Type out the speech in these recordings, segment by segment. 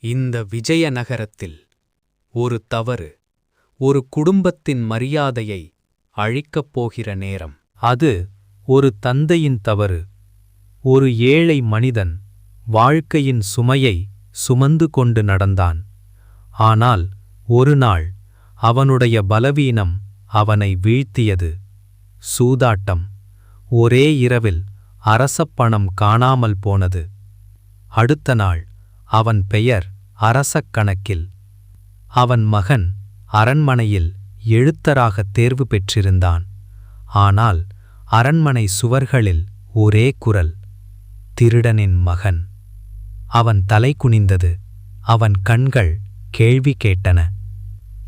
இந்த விஜயநகரத்தில் ஒரு தவறு ஒரு குடும்பத்தின் மரியாதையை அழிக்கப் போகிற நேரம். அது ஒரு தந்தையின் தவறு. ஒரு ஏழை மனிதன் வாழ்க்கையின் சுமையை சுமந்து கொண்டு நடந்தான். ஆனால் ஒரு நாள் அவனுடைய பலவீனம் அவனை வீழ்த்தியது. சூதாட்டம். ஒரே இரவில் அரசப்பணம் காணாமல் போனது. அடுத்த நாள் அவன் பெயர் அரசக் கணக்கில். அவன் மகன் அரண்மனையில் எழுத்தராக தேர்வு பெற்றிருந்தான். ஆனால் அரண்மனை சுவர்களில் ஒரே குரல், திருடனின் மகன். அவன் தலை குனிந்தது. அவன் கண்கள் கேள்வி கேட்டன.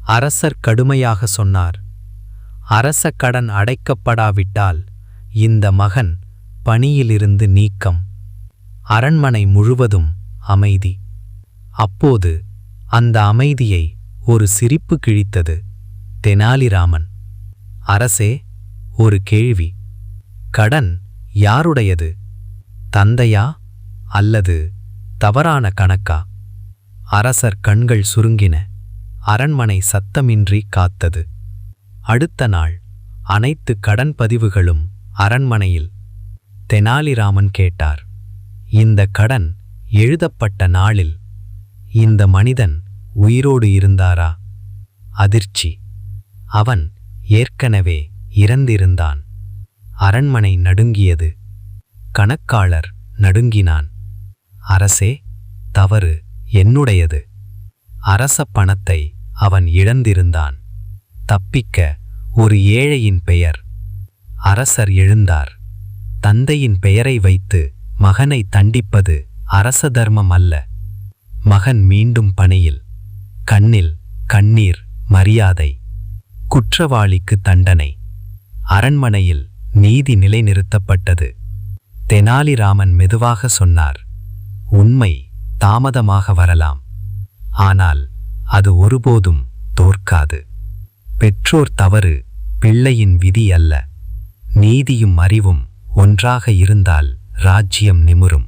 அரசர் கடுமையாக சொன்னார், அரச கடன் அடைக்கப்படாவிட்டால் இந்த மகன் பணியிலிருந்து நீக்கம். அரண்மனை முழுவதும் அமைதி. அப்போது அந்த அமைதியை ஒரு சிரிப்பு கிழித்தது. தெனாலிராமன், அரசே, ஒரு கேள்வி. கடன் யாருடையது? தந்தையா அல்லது தவறான கணக்கா? அரசர் கண்கள் சுருங்கின. அரண்மனை சத்தமின்றி காத்தது. அடுத்த நாள் அனைத்து கடன் பதிவுகளும் அரண்மனையில். தெனாலிராமன் கேட்டார், இந்த கடன் எழுதப்பட்ட நாளில் இந்த மனிதன் உயிரோடு இருந்தாரா? அதிர்ச்சி. அவன் ஏற்கனவே இறந்திருந்தான். அரண்மனை நடுங்கியது. கணக்காளர் நடுங்கினான். அரசே, தவறு என்னுடையது. அரச பணத்தை அவன் இழந்திருந்தான். தப்பிக்க ஒரு ஏழையின் பெயர். அரசர் எழுந்தார். தந்தையின் பெயரை வைத்து மகனை தண்டிப்பது அரச தர்மம் அல்ல. மகன் மீண்டும் பணியில். கண்ணில் கண்ணீர், மரியாதை. குற்றவாளிக்கு தண்டனை. அரண்மனையில் நீதி நிலைநிறுத்தப்பட்டது. தெனாலிராமன் மெதுவாக சொன்னார், உண்மை தாமதமாக வரலாம், ஆனால் அது ஒருபோதும் தோற்காது. பெற்றோர் தவறு பிள்ளையின் விதி அல்ல. நீதியும் அறிவும் ஒன்றாக இருந்தால் ராஜ்யம் நிமிரும்.